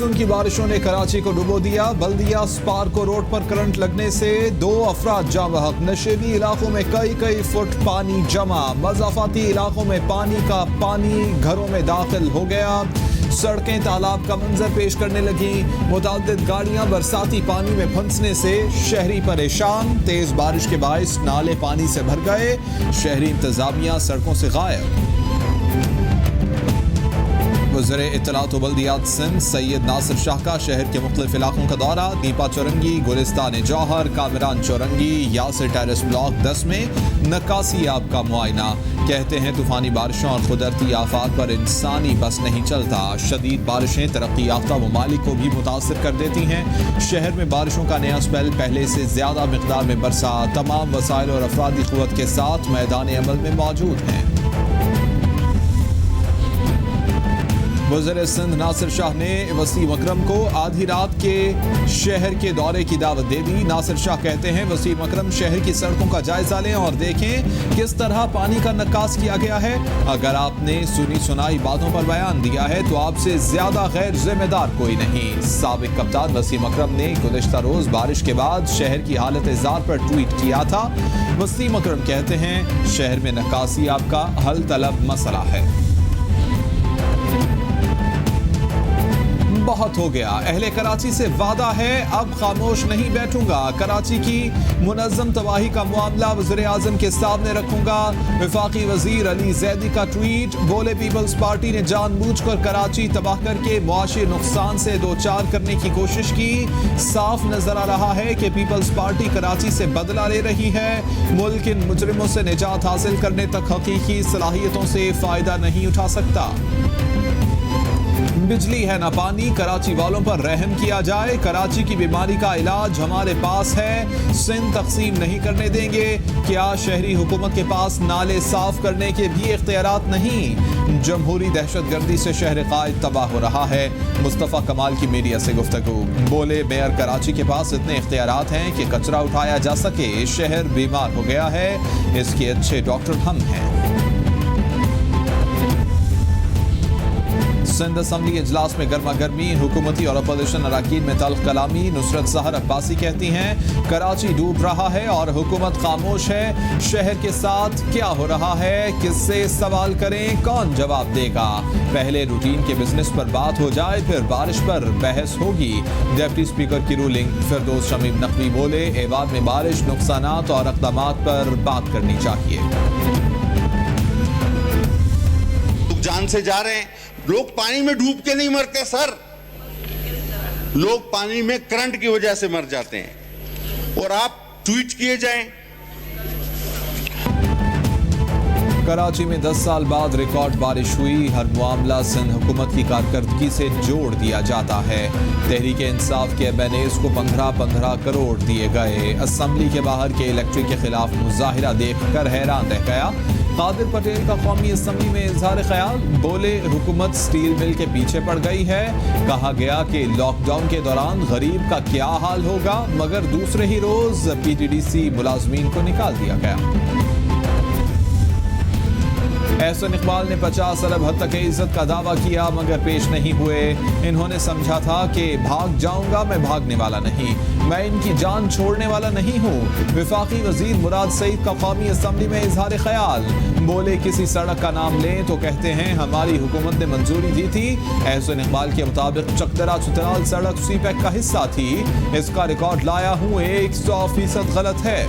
Monsoon की बारिशों ने कराची को डुबो दिया। बल्दिया स्पार्को रोड पर करंट लगने से 2 अफराद जाँ बहक। नशेबी इलाकों में कई फुट पानी जमा। मज़ाफाती इलाकों में पानी घरों में दाखिल हो गया। सड़कें तालाब का मंजर पेश करने लगी। मुतअद्दिद गाड़ियां बरसाती पानी में फंसने से शहरी परेशान। तेज बारिश के बायस नाले पानी से भर गए। शहरी इंतजामिया सड़कों से गायब। वज़ीर इत्तलात व बल्दियात सिंध सैयद नासिर शाह का शहर के मुख्तलिफ इलाकों का दौरा। दीपा चौरंगी, गुलिस्तान जौहर, कामिरान चौरंगी, यासिर टेरेस ब्लॉक 10 में नक्कासी आब का मुआयना। कहते हैं तूफानी बारिशों और कुदरती आफात पर इंसानी बस नहीं चलता। शदीद बारिशें तरक्की याफ्ता ममालिक को भी मुतासर कर देती हैं। शहर में बारिशों का नया स्पेल पहले से ज्यादा मिकदार में बरसा। तमाम वसाइल और अफरादी क़ुव्वत के साथ मैदान अमल में मौजूद हैं। वज़ीर सिंध नासिर शाह ने वसीम अकरम को आधी रात के शहर के दौरे की दावत दे दी। नासिर शाह कहते हैं वसीम अकरम शहर की सड़कों का जायजा लें और देखें किस तरह पानी का नक्कास किया गया है। अगर आपने सुनी सुनाई बातों पर बयान दिया है तो आपसे ज्यादा गैर जिम्मेदार कोई नहीं। साबिक कप्तान वसीम अकरम ने गुज़िश्ता रोज बारिश के बाद शहर की हालत जार पर ट्वीट किया था। वसीम अकरम कहते हैं शहर में नक्कासी आपका हल तलब मसला है। बहुत हो गया, अहले कराची से वादा है अब खामोश नहीं बैठूंगा। कराची की मुनज़्ज़म तबाही का मामला वज़ीर आज़म के सामने रखूंगा। वफाकी वज़ीर अली ज़ैदी का ट्वीट। बोले पीपल्स पार्टी ने जानबूझकर कराची तबाह करके मुआशी नुकसान से दो चार करने की कोशिश की। साफ नजर आ रहा है कि पीपल्स पार्टी कराची से बदला ले रही है। मुल्क इन मुजरिमों से निजात हासिल करने तक हकीकी सलाहियतों से फायदा नहीं उठा सकता। बिजली है ना पानी, कराची वालों पर रहम किया जाए। कराची की बीमारी का इलाज हमारे पास है, सिंध तकसीम नहीं करने देंगे। क्या शहरी हुकूमत के पास नाले साफ करने के भी इख्तियारात नहीं? जमहूरी दहशतगर्दी से शहर कायद तबाह हो रहा है। मुस्तफ़ा कमाल की मीडिया से गुफ्तगू। बोले मेयर कराची के पास इतने इख्तियारात हैं कि कचरा उठाया जा सके। शहर बीमार हो गया है, इसके अच्छे डॉक्टर हम हैं। सिंध असम्बली इजलास में गर्मा गर्मी, हुकूमती और अपोजिशन अरकान में तल्ख कलामी। नुसरत सहर अब्बासी कहती हैं कराची डूब रहा है और हुकूमत खामोश है। शहर के साथ क्या हो रहा है, किससे सवाल करें, कौन जवाब देगा? पहले रूटीन के बिजनेस पर बात हो जाए, फिर बारिश पर बहस होगी। डिप्टी स्पीकर की रूलिंग। फिरदौस शमीम नकवी बोले एवाद में बारिश, नुकसानात और इक़दामात पर बात करनी चाहिए। जान से जा रहे हैं लोग, पानी में डूब के नहीं मरते सर, लोग पानी में करंट की वजह से मर जाते हैं। और आप ट्वीट किए जाएं। कराची में 10 साल बाद रिकॉर्ड बारिश हुई। हर मामला सिंध हुकूमत की कारकर्दगी से जोड़ दिया जाता है। तहरीक इंसाफ के एमएनएस को 15-15 करोड़ दिए गए। असम्बली के बाहर के इलेक्ट्रिक के खिलाफ मुजाहिरा देखकर हैरान रह गया। कादिर पटेल का कौमी असम्बली में इजहार ख्याल। बोले हुकूमत स्टील मिल के पीछे पड़ गई है। कहा गया कि लॉकडाउन के दौरान गरीब का क्या हाल होगा, मगर दूसरे ही रोज पीटीडीसी मुलाजमीन को निकाल दिया गया। एहसन इकबाल ने 50 अरब हद तक इज्जत का दावा किया मगर पेश नहीं हुए। इन्होंने समझा था कि भाग जाऊंगा, मैं भागने वाला नहीं, मैं इनकी जान छोड़ने वाला नहीं हूँ। वफाकी वजीर मुराद सईद का कौमी असम्बली में इजहार ख्याल। बोले किसी सड़क का नाम लें तो कहते हैं हमारी हुकूमत ने मंजूरी दी थी। एहसन इकबाल के मुताबिक चकदरा चुतराल सड़क सीपैक का हिस्सा थी। इसका रिकॉर्ड लाया हूँ, 100% गलत है।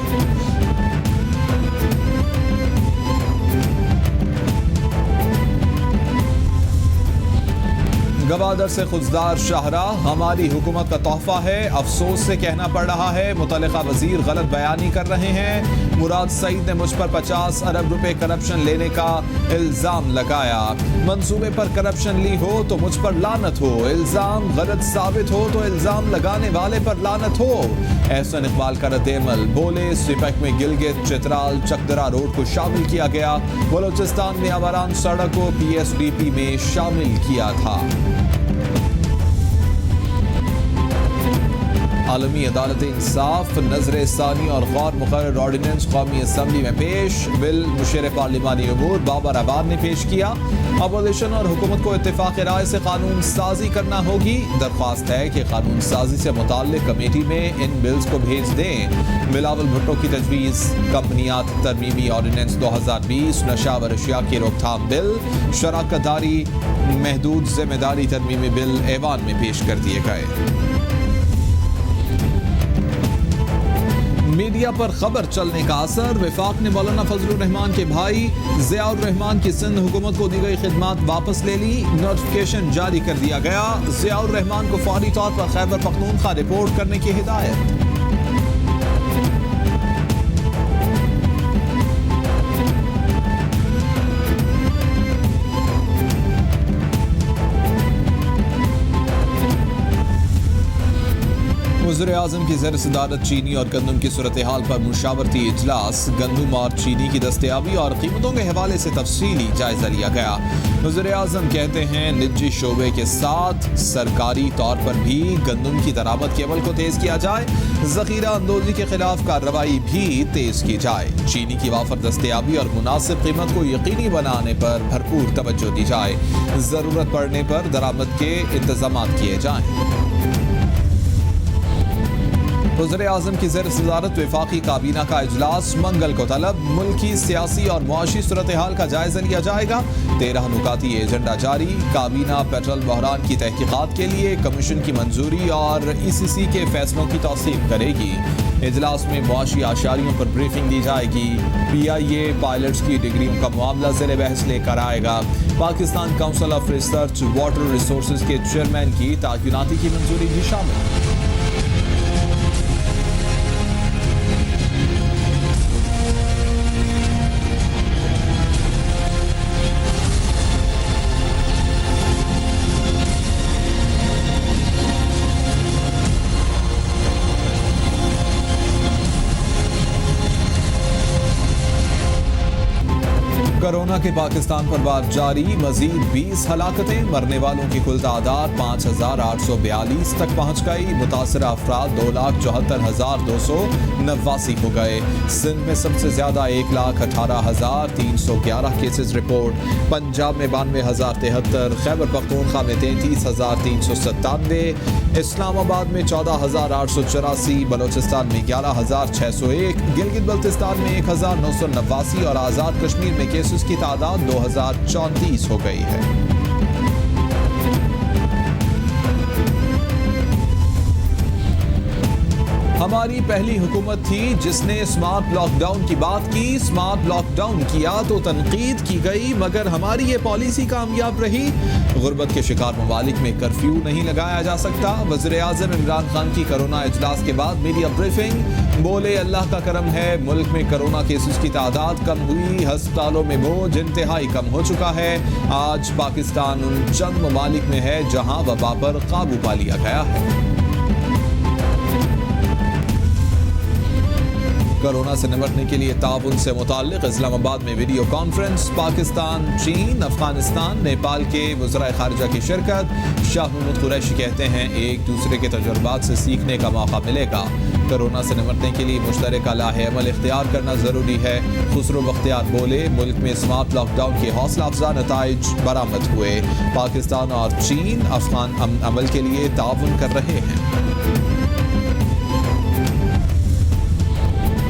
गवादर से खुजदार शाहराह हमारी हुकूमत का तोहफा है, अफसोस से कहना पड़ रहा है। मुतल्लिका वजीर गलत बयानी कर रहे हैं। मुराद सईद ने मुझ पर 50 अरब रुपए करप्शन लेने का इल्जाम लगाया। मंसूबे पर करप्शन ली हो तो मुझ पर लानत हो, इल्जाम गलत साबित हो तो इल्जाम लगाने वाले पर लानत हो। एहसन इकबाल का रद्द-ए-अमल। बोले सिपैक में गिलगित चित्राल चकदरा रोड को शामिल किया गया। बलोचिस्तान में आवारान सड़क को पीएसडीपी में शामिल किया था। आलमी अदालत इंसाफ नजर सानी और गैर मुकर्रर ऑर्डिनेंस कौमी असम्बली में पेश। बिल मुशीर पार्लिमानी उमूर बाबर अबाद ने पेश किया। अपोजिशन और हुकूमत को इत्तेफाक राय से कानून साजी करना होगी। दरख्वास्त है कि कानून साजी से मुताल्लिक कमेटी में इन बिल्स को भेज दें। बिलावल भुट्टो की तजवीज़ कंपनियात तरमीमी ऑर्डिनेंस 2020, नशा व अशिया की रोकथाम बिल, शराकतदारी महदूद जिम्मेदारी तरमीमी बिल ऐवान में पेश कर दिए गए। मीडिया पर खबर चलने का असर। वफाक ने मौलाना फजलुर रहमान के भाई ज़ियाउर रहमान की सिंध हुकूमत को दी गई खिदमात वापस ले ली। नोटिफिकेशन जारी कर दिया गया। ज़ियाउर रहमान को फौरी तौर पर खैबर पख्तूनख्वा रिपोर्ट करने की हिदायत। वज़ीर-ए-आज़म की ज़ेर सदारत चीनी और गंदम की सूरत हाल पर मुशावरती इजलास। गंदम और चीनी की दस्तयाबी और कीमतों के हवाले से तफसीली जायजा लिया गया। वज़ीर-ए-आज़म कहते हैं निजी शोबे के साथ सरकारी तौर पर भी गंदम की दरामद के अमल को तेज किया जाए। ज़ख़ीरा अंदोज़ी के खिलाफ कार्रवाई भी तेज की जाए। चीनी की वाफर दस्तयाबी और मुनासिब कीमत को यकीनी बनाने पर भरपूर तवज्जो दी जाए। ज़रूरत पड़ने पर दरामद के इंतजाम किए जाएँ। वज़ीर-ए-आज़म की ज़ेर सदारत वफाकी काबीना का इजलास मंगल को तलब। मुल्की सियासी और मुआशी सूरत हाल का जायजा लिया जाएगा। 13 नुकाती एजेंडा जारी। काबीना पेट्रोल बहरान की तहकीकात के लिए कमीशन की मंजूरी और ECC के फैसलों की तौसीक करेगी। इजलास में मुआशी आशारियों पर ब्रीफिंग दी जाएगी। PIA पायलट्स की डिग्रियों का मामला ज़ेर बहस लेकर आएगा। Pakistan council of research water resources के चेयरमैन की तयनाती की मंजूरी भी शामिल। कोरोना के पाकिस्तान पर बात जारी। मजीद 20 हलाकतें। मरने वालों की कुल तादाद 5842 तक पहुँच गई। मुतासर अफराद 2,74,289 हो गए। सिंध में सबसे ज्यादा 1,18,311 केसेस रिपोर्ट। पंजाब में 92,073, खैबर पख्तूनख्वा में 33,397, इस्लामाबाद में 14,884, बलोचिस्तान में 11,601, गिलगित बल्तिस्तान में 1,989 और आज़ाद कश्मीर में केसेस की तादाद 2,034 हो गई है। हमारी पहली हुकूमत थी जिसने स्मार्ट लॉकडाउन की बात की। स्मार्ट लॉकडाउन किया तो तनकीद की गई, मगर हमारी ये पॉलिसी कामयाब रही। गुर्बत के शिकार ममालिक में कर्फ्यू नहीं लगाया जा सकता। वज़ीर-ए-आज़म इमरान खान की कोरोना इजलास के बाद मीडिया ब्रीफिंग। बोले अल्लाह का करम है, मुल्क में कोरोना केसेस की तादाद कम हुई। अस्पतालों में बोझ इंतहाई कम हो चुका है। आज पाकिस्तान उन चंद ममालिक में है जहां वबा पर काबू पा लिया गया है। कोरोना से निपटने के लिए ताउन से मुताल्लिक इस्लामाबाद में वीडियो कॉन्फ्रेंस। पाकिस्तान, चीन, अफगानिस्तान, नेपाल के वज़राए ख़ारिजा की शिरकत। शाह महमूद कुरैशी कहते हैं एक दूसरे के तजुर्बात से सीखने का मौका मिलेगा। कोरोना से निपटने के लिए मुश्तरका लाहे-अमल इख्तियार करना ज़रूरी है। खुसरो बख्तियार बोले मुल्क में स्मार्ट लॉकडाउन के हौसला अफजा नताइज बरामद हुए। पाकिस्तान और चीन अफगान अमल के लिए ताउन कर रहे हैं।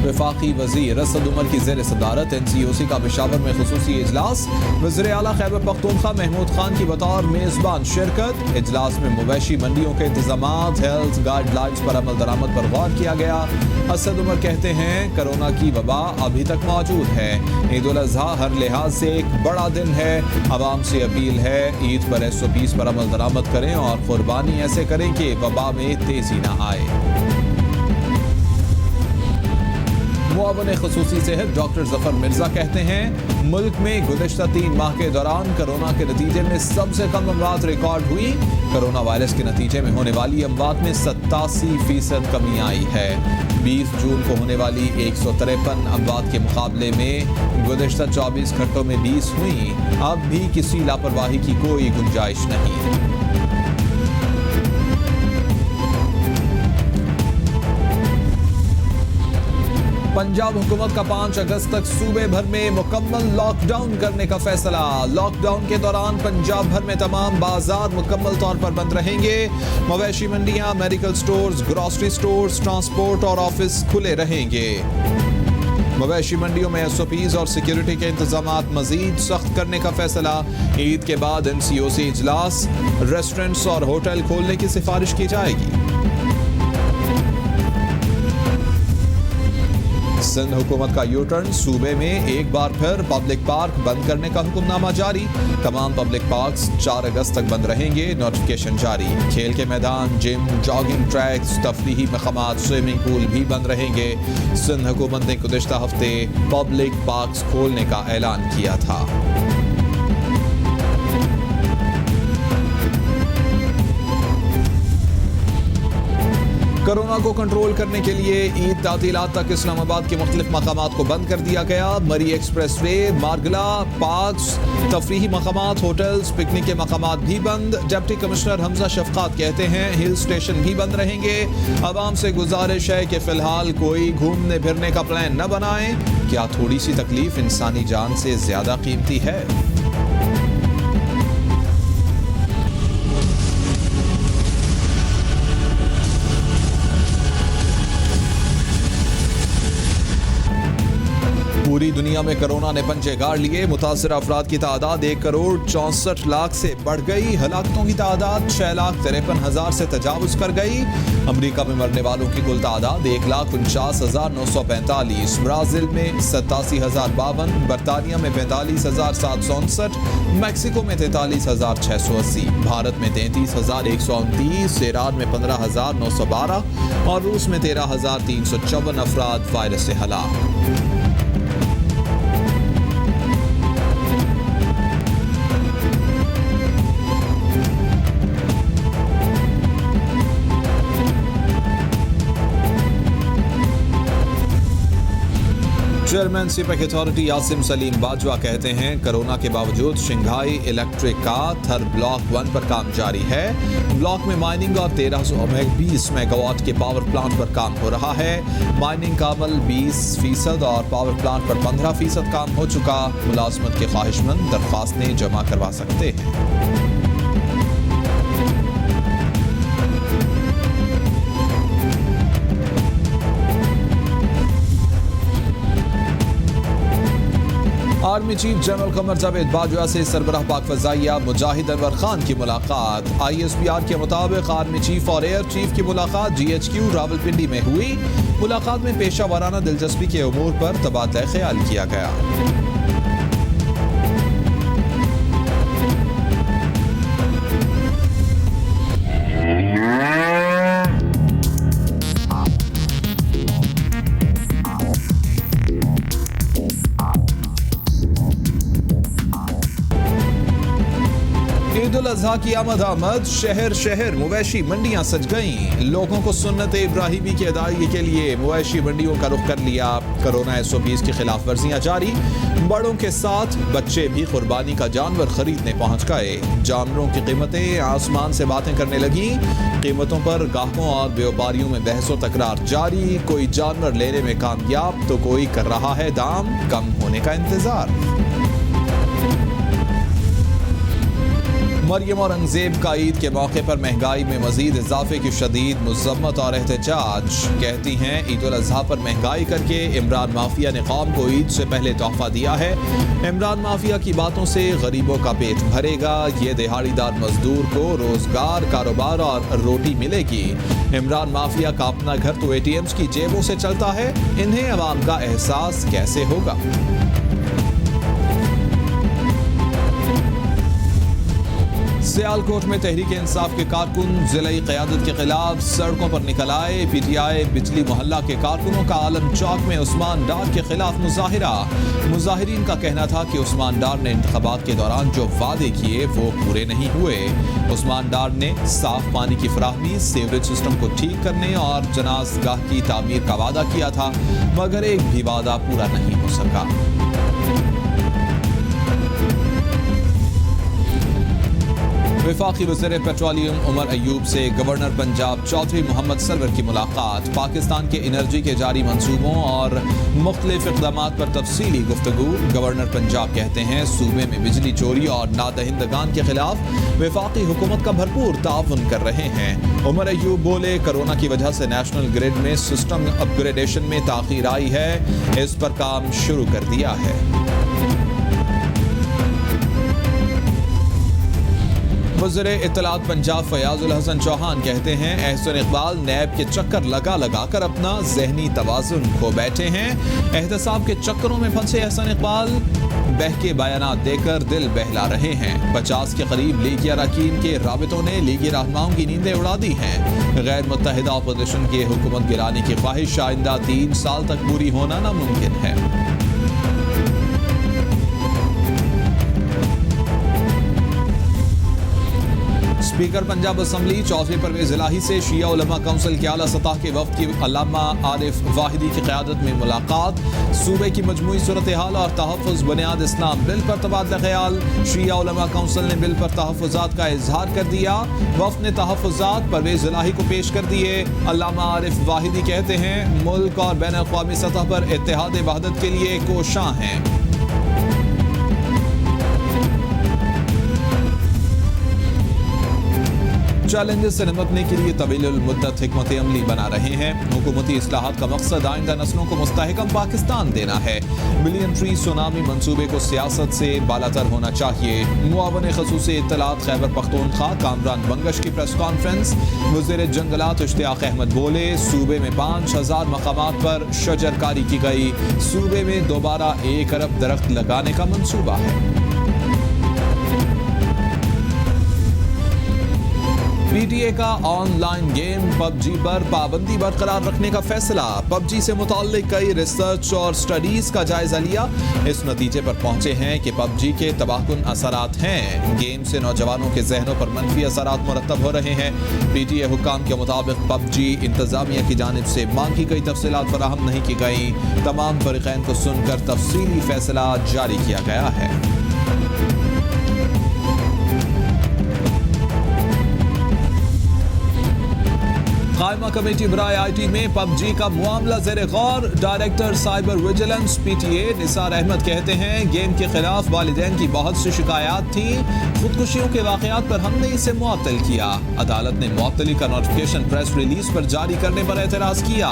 वफाकी वज़ीर असद उमर की ज़ेर सदारत NCOC का पेशावर में ख़ुसूसी इजलास। वज़ीर आला खैबर पख्तूनख्वा महमूद खान की बतौर मेज़बान शिरकत। इजलास में मवेशी मंडियों के इंतजामात, हेल्थ गाइडलाइंस पर अमल दरामद पर गौर किया गया। असद उमर कहते हैं कोरोना की वबा अभी तक मौजूद है। ईद उल अज़हा हर लिहाज से एक बड़ा दिन है। आवाम से अपील है ईद पर SOPs पर अमल दरामद करें और कुर्बानी ऐसे करें कि वबा में तेजी न आए। मुआवन ख़ुसूसी सेहत डॉक्टर ज़फ़र मिर्ज़ा कहते हैं मुल्क में गुज़िश्ता 3 माह के दौरान कोरोना के नतीजे में सबसे कम अमवात रिकॉर्ड हुई। कोरोना वायरस के नतीजे में होने वाली अमवात में 87% कमी आई है। 20 जून को होने वाली 153 अमवात के मुकाबले में गुज़िश्ता 24 घंटों में 20 हुई। अब भी किसी लापरवाही की कोई गुंजाइश नहीं। पंजाब हुकूमत का 5 अगस्त तक सूबे भर में मुकम्मल लॉकडाउन करने का फैसला। लॉकडाउन के दौरान पंजाब भर में तमाम बाजार मुकम्मल तौर पर बंद रहेंगे। मवेशी मंडियां, medical stores, grocery stores, transport और ऑफिस खुले रहेंगे। मवेशी मंडियों में SOPs और सिक्योरिटी के इंतजामात मजीद सख्त करने का फैसला। ईद के बाद NCOC इजलास, रेस्टोरेंट्स और होटल खोलने की सिफारिश की जाएगी। सिंध हुकूमत का U-टर्न, सूबे में एक बार फिर पब्लिक पार्क बंद करने का हुक्मनामा जारी। तमाम पब्लिक पार्क्स 4 अगस्त तक बंद रहेंगे, नोटिफिकेशन जारी। खेल के मैदान, जिम, जॉगिंग ट्रैक्स, तफरीही मकामात, स्विमिंग पूल भी बंद रहेंगे। सिंध हुकूमत ने गुज़िश्ता हफ्ते पब्लिक पार्क्स खोलने का ऐलान किया था। कोरोना को कंट्रोल करने के लिए ईद तातीलात तक इस्लामाबाद के मुख्तलिफ मकामात को बंद कर दिया गया। Murree expressway, Margalla, parks, तफरीही मकामात, होटल्स, पिकनिक के मकामात भी बंद। डिप्टी कमिश्नर हमजा शफकात कहते हैं हिल स्टेशन भी बंद रहेंगे। आवाम से गुजारिश है कि फिलहाल कोई घूमने फिरने का प्लान न बनाएं। क्या थोड़ी सी तकलीफ इंसानी जान से ज्यादा कीमती है? पूरी दुनिया में कोरोना ने पंजे गाड़ लिए। मुतासर अफराद की तादाद 1,64,00,000 से बढ़ गई। हलाकतों की तादाद 6,53,000 से तजावुज कर गई। अमरीका में मरने वालों की कुल तादाद 1,49,945। ब्राजील में 87,052, बरतानिया में 45,759, मैक्सिको में 43,680, भारत में 33,129, ईरान में 15,912 और रूस में 13,354 अफराद वायरस से हलाक। Chairman CPEC authority Asim Saleem Bajwa कहते हैं कोरोना के बावजूद शंघाई इलेक्ट्रिक का थर ब्लॉक 1 पर काम जारी है। ब्लॉक में माइनिंग और 1320 मेगावाट के पावर प्लांट पर काम हो रहा है। माइनिंग का अमल 20% और पावर प्लांट पर 15% काम हो चुका। मुलाजमत के ख्वाहिशमंद दरख्वास्तें जमा करवा सकते हैं। Army chief general Qamar Javed Bajwa से सरबराह पाक फजाइया मुजाहिद अनवर खान की मुलाकात। ISPR के मुताबिक आर्मी चीफ और एयर चीफ की मुलाकात GHQ रावलपिंडी में हुई। मुलाकात में पेशा वाराना दिलचस्पी के उमूर पर तबादला ख्याल किया गया। ईद-उल अज़हा की आमद शहर शहर मवेशी मंडियां सज गईं। लोगों को सुन्नत इब्राहिमी की अदायगी के लिए मवेशी मंडियों का रुख कर लिया। कोरोना SOPs की खिलाफ वर्जियां जारी। बड़ों के साथ बच्चे भी कुर्बानी का जानवर खरीदने पहुंच गए। जानवरों की कीमतें आसमान से बातें करने लगी। कीमतों पर गाहकों और व्यापारियों में बहसो तकरार जारी। कोई जानवर लेने में कामयाब तो कोई कर रहा है दाम कम होने का इंतजार। मरियम औरंगजेब का ईद के मौके पर महंगाई में मजीद इजाफे की शदीद मुज़म्मत और एहतजाज। कहती हैं ईद-उल अज़हा पर महंगाई करके इमरान माफिया ने कौम को ईद से पहले तोहफा दिया है। इमरान माफिया की बातों से गरीबों का पेट भरेगा। ये दिहाड़ीदार मजदूर को रोजगार, कारोबार और रोटी मिलेगी। इमरान माफिया का अपना घर तो ATMs की जेबों से चलता है। इन्हें अवाम का एहसास कैसे होगा? सियालकोट में तहरीक इंसाफ के कारकुन जिलाई क़यादत के खिलाफ सड़कों पर निकल आए। PTI बिजली मोहल्ला के कारकुनों का आलम चौक में उस्मान डार के खिलाफ मुजाहिरा। मुजाहिरीन का कहना था कि उस्मान डार ने इंतखाबात के दौरान जो वादे किए वो पूरे नहीं हुए। उस्मान डार ने साफ पानी की फराहमी, सीवरेज सिस्टम को ठीक करने और जनाज़गाह की तामीर का वादा किया था, मगर एक भी वादा पूरा नहीं हो सका। वफाकी वज़ीर पेट्रोलियम उमर अयूब से गवर्नर पंजाब चौधरी मोहम्मद सरवर की मुलाकात। पाकिस्तान के एनर्जी के जारी मंसूबों और मुख्तलिफ इक़दामात पर तफसीली गुफ्तगू। गवर्नर पंजाब कहते हैं सूबे में बिजली चोरी और नादहिंदगान के खिलाफ वफाकी हुकूमत का भरपूर ताउन कर रहे हैं। उमर अयूब बोले, कोरोना की वजह से नेशनल ग्रिड में सिस्टम अपग्रेडेशन में ताख़ीर आई है, इस पर काम शुरू कर दिया है। वज़ीर इत्तलात पंजाब फयाजुल हसन चौहान कहते हैं एहसन इकबाल नैब के चक्कर लगा लगा कर अपना जहनी तवाज़ुन खो बैठे हैं। एहतसाब के चक्करों में फंसे एहसन इकबाल बहके बयानात देकर दिल बहला रहे हैं। 50 के करीब लीगी अरकान के राबितों ने लीगी रहनुमाओं की नींदें उड़ा दी हैं। गैर मुत्तहिदा अपोजिशन की हुकूमत गिराने की ख्वाहिश आइंदा 3 साल तक पूरी होना नामुमकिन है। स्पीकर पंजाब असम्बली चौधरी परवेज इलाही से शिया उलमा काउंसिल के आला सतह के वफ्द की अल्लामा आरिफ वाहिदी की क़यादत में मुलाकात। सूबे की मजमूई सूरत हाल और तहफ़्फ़ुज़ बुनियाद इस्लाम बिल पर तबादला ख्याल। शिया उलमा काउंसिल ने बिल पर तहफ़्फ़ुज़ात का इजहार कर दिया। वफ्द ने तहफ़्फ़ुज़ात परवेज इलाही को पेश कर दिए। अल्लामा आरिफ वाहिदी कहते हैं मुल्क और बैन अक़वामी सतह पर इत्तेहाद वहदत के लिए कोशां हैं। चैलेंजेस से निपटने के लिए तवीलुल मुद्दत हिकमत अमली बना रहे हैं। हुकूमती इस्लाहात का मकसद आइंदा नस्लों को मुस्तहकम पाकिस्तान देना है। बिलियन ट्री सुनामी मंसूबे को सियासत से बालातर होना चाहिए। मुआवन खसूसी इत्तलात खैबर पख्तूनख्वा कामरान बंगश की प्रेस कॉन्फ्रेंस। वज़ीर जंगलात इश्तियाक अहमद बोले, सूबे में 5000 मकामात पर शजरकारी की गई। सूबे में दोबारा 1 अरब दरख्त लगाने का मंसूबा है। पीटीए का ऑनलाइन गेम पबजी पर पाबंदी बरकरार रखने का फैसला। पबजी से मुताल्लिक कई रिसर्च और स्टडीज का जायजा लिया। इस नतीजे पर पहुंचे हैं कि पबजी के तबाहकुन असरात हैं। गेम से नौजवानों के जहनों पर मनफी असरात मुरतब हो रहे हैं। पीटीए हुक्काम के मुताबिक पबजी इंतजामिया की जानिब से मांगी गई तफसीलात फराहम नहीं की गई। तमाम फरीकैन को सुनकर तफसीली फैसला जारी किया गया है। कायमा कमेटी बराए आईटी में पबजी का मामला ज़ेरे गौर। Director cyber vigilance PTA Nisar Ahmed कहते हैं गेम के खिलाफ वालिदैन की बहुत सी शिकायत थी। खुदकुशियों के वाक़यात पर हमने इसे मुअत्तल किया। अदालत ने मुअत्तली का नोटिफिकेशन प्रेस रिलीज पर जारी करने पर एतराज़ किया।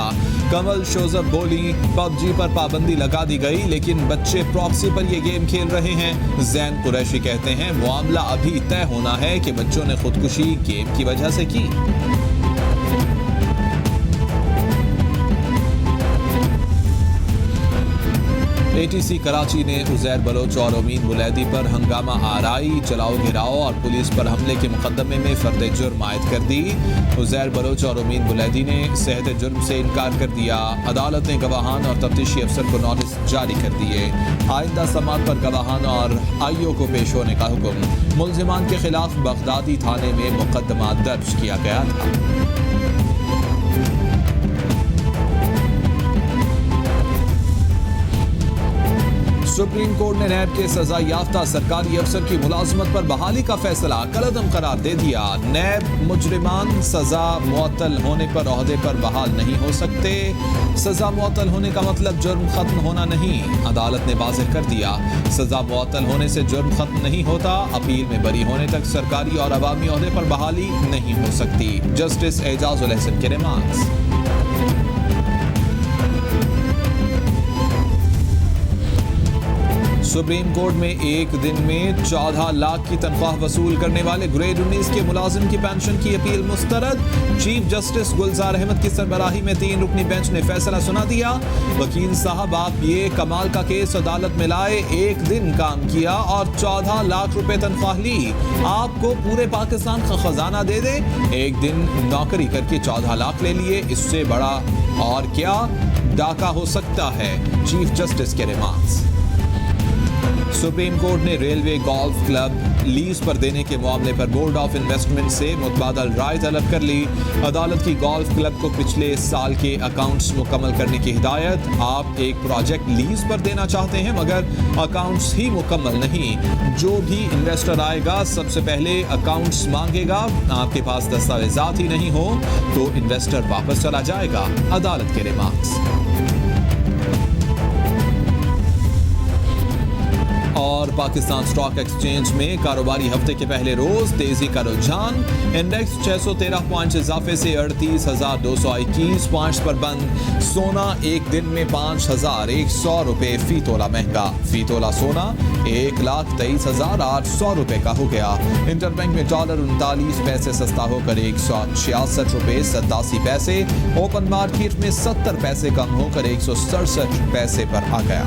कमल शोजब बोली, पबजी पर पाबंदी लगा दी गई लेकिन बच्चे प्रॉक्सी पर ये गेम खेल रहे हैं। जैन कुरैशी कहते हैं मामला अभी तय होना है कि बच्चों ने खुदकुशी गेम की वजह से की। एटीसी कराची ने उज़ैर बलोच और उमीद बुलैदी पर हंगामा आराई, चलाओ घिराओ और पुलिस पर हमले के मुकदमे में फर्द जुर्म आयद कर दी। उज़ैर बलोच और उमीद बुलैदी ने सेहत जुर्म से इनकार कर दिया। अदालत ने गवाहान और तफ्तीशी अफसर को नोटिस जारी कर दिए। आइंदा समात पर गवाहान और आईओ को पेश होने का हुक्म। मुल्जिमान के खिलाफ बगदादी थाने में मुकदमा दर्ज किया गया था। सुप्रीम कोर्ट ने नैब के सजा याफ्ता सरकारी अफसर की मुलाजमत पर बहाली का फैसला कलअदम करार दे दिया। नैब मुजरिमान सजा मुअत्तल होने पर ओहदे पर बहाल नहीं हो सकते। सजा मुअत्तल होने का मतलब जुर्म खत्म होना नहीं। अदालत ने वाज़ेह कर दिया सजा मुअत्तल होने से जुर्म खत्म नहीं होता। अपील में बरी होने तक सरकारी और अवामी ओहदे पर बहाली नहीं हो सकती। जस्टिस एजाजुल हसन के रिमार्क्स। सुप्रीम कोर्ट में एक दिन में 14 लाख की तनख्वाह वसूल करने वाले ग्रेड 19 के मुलाजिम की पेंशन की अपील मुस्तरद। चीफ जस्टिस गुलजार अहमद की सरबराही में 3 रुकनी बेंच ने फैसला सुना दिया। वकील साहब, आप ये कमाल का केस अदालत में लाए, एक दिन काम किया और 14 लाख रुपए तनख्वाह ली। आपको पूरे पाकिस्तान का खजाना दे दे, एक दिन नौकरी करके 14 लाख ले लिए, इससे बड़ा और क्या डाका हो सकता है। चीफ जस्टिस के रिमार्क्स। सुप्रीम कोर्ट ने रेलवे गोल्फ क्लब लीज पर देने के मामले पर बोर्ड ऑफ इन्वेस्टमेंट से मुतबादल राय तलब कर ली। अदालत की गोल्फ क्लब को पिछले साल के अकाउंट्स मुकम्मल करने की हिदायत। आप एक प्रोजेक्ट लीज पर देना चाहते हैं मगर अकाउंट्स ही मुकम्मल नहीं। जो भी इन्वेस्टर आएगा सबसे पहले अकाउंट्स मांगेगा। आपके पास दस्तावेजात ही नहीं हो तो इन्वेस्टर वापस चला जाएगा। अदालत के रिमार्क्स। और पाकिस्तान स्टॉक एक्सचेंज में कारोबारी हफ्ते के पहले रोज तेजी का रुझान। इंडेक्स 613 पॉइंट्स इजाफे से 38,221 पॉइंट्स पर बंद। सोना एक दिन में 5,100 रुपए फी तोला महंगा। फी तोला सोना 1,23,800 रुपए का हो गया। इंटरबैंक में डॉलर 39 पैसे सस्ता होकर 166 रुपए 87 पैसे। ओपन मार्केट में 70 पैसे कम होकर 167 पैसे पर आ गया।